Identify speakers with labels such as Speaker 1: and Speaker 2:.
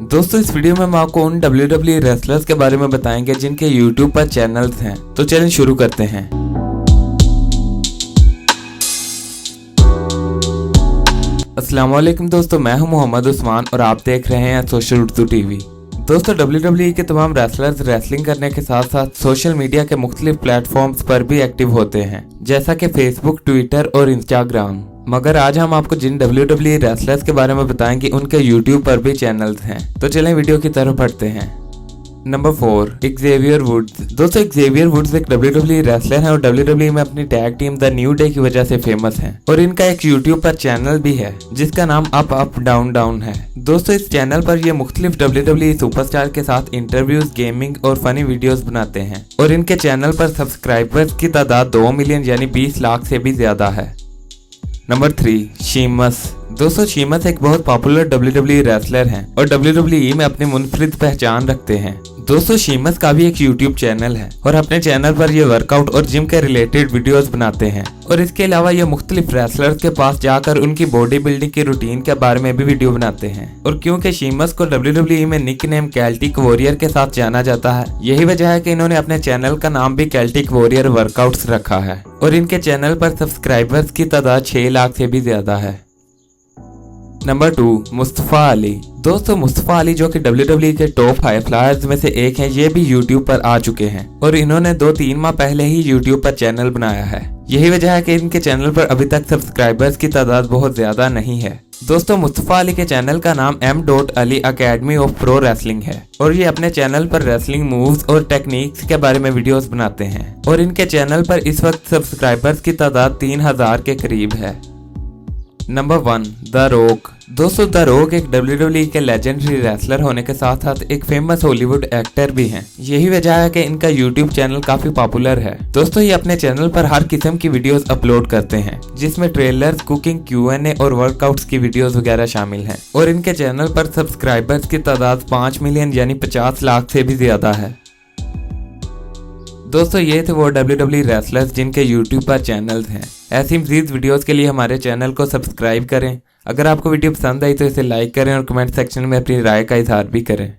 Speaker 1: दोस्तों इस वीडियो में हम आपको उन WWE रेसलर्स के बारे में बताएंगे जिनके YouTube पर चैनल्स हैं। तो चलिए शुरू करते हैं। अस्सलाम वालेकुम दोस्तों, मैं हूं मोहम्मद उस्मान और आप देख रहे हैं सोशल उर्दू टीवी। दोस्तों WWE के तमाम रेसलर्स रेसलिंग करने के साथ साथ सोशल मीडिया के मुख्तलिफ प्लेटफॉर्म्स पर भी एक्टिव होते हैं, जैसा कि फेसबुक, ट्विटर और इंस्टाग्राम। मगर आज हम आपको जिन WWE रेसलर्स के बारे में बताएंगे उनके यूट्यूब पर भी चैनल्स हैं। तो चलें वीडियो की तरफ बढ़ते हैं। Number 4, Xavier Woods. दोस्तों एक्सेवियर वुड्स एक WWE रेसलर है और WWE में अपनी tag team the new day की वजह से फेमस हैं और इनका एक यूट्यूब पर चैनल भी है जिसका नाम अप अप डाउन डाउन है। दोस्तों इस चैनल पर ये मुख्तलिफ WWE सुपरस्टार के साथ इंटरव्यूज, गेमिंग और फनी वीडियोस बनाते हैं और इनके चैनल पर सब्सक्राइबर्स की तादाद 2 मिलियन यानी 20 लाख से भी ज्यादा है। Number 3, Sheamus. दोस्तों शीमस एक बहुत पॉपुलर WWE रेसलर हैं और WWE में अपनी मुनफरिद पहचान रखते हैं। दोस्तों शीमस का भी एक यूट्यूब चैनल है और अपने चैनल पर ये वर्कआउट और जिम के रिलेटेड वीडियोस बनाते हैं और इसके अलावा ये मुख्तलिफ रेसलर्स के पास जाकर उनकी बॉडी बिल्डिंग की रूटीन के बारे में भी वीडियो बनाते हैं। और क्योंकि शीमस को WWE में निक नेम कैल्टिक वॉरियर के साथ जाना जाता है, यही वजह है कि इन्होंने अपने चैनल का नाम भी कैल्टिक वॉरियर वर्कआउट्स रखा है और इनके चैनल पर सब्सक्राइबर्स की तादाद 6 लाख से भी ज्यादा है। नंबर 2, मुस्तफा अली। दोस्तों मुस्तफा अली जो कि WWE के टॉप हाई फ्लायर्स में से एक हैं, ये भी YouTube पर आ चुके हैं और इन्होंने 2-3 माह पहले ही YouTube पर चैनल बनाया है। यही वजह है कि इनके चैनल पर अभी तक सब्सक्राइबर्स की तादाद बहुत ज्यादा नहीं है। दोस्तों मुस्तफा अली के चैनल का नाम M.Ali academy of pro wrestling है और ये अपने चैनल पर रेसलिंग मूव्स और टेक्निक्स के बारे में वीडियोस बनाते हैं और इनके चैनल पर इस वक्त सब्सक्राइबर्स की तादाद 3000 के करीब है। Number 1, the rock. दोस्तों द रॉक एक WWE के लेजेंडरी रेसलर होने के साथ साथ एक फेमस हॉलीवुड एक्टर भी हैं। यही वजह है कि इनका यूट्यूब चैनल काफी पॉपुलर है। दोस्तों ये अपने चैनल पर हर किस्म की वीडियोस अपलोड करते हैं जिसमें ट्रेलर्स, कुकिंग, Q&A और वर्कआउट्स की वीडियोस वगैरह शामिल हैं और इनके चैनल पर सब्सक्राइबर्स की तादाद 5 मिलियन यानी 50 लाख से भी ज्यादा है। दोस्तों ये थे वो WWE रेसलर्स जिनके YouTube पर चैनल्स हैं। ऐसी मज़ीद वीडियोस के लिए हमारे चैनल को सब्सक्राइब करें। अगर आपको वीडियो पसंद आई तो इसे लाइक करें और कमेंट सेक्शन में अपनी राय का इजहार भी करें।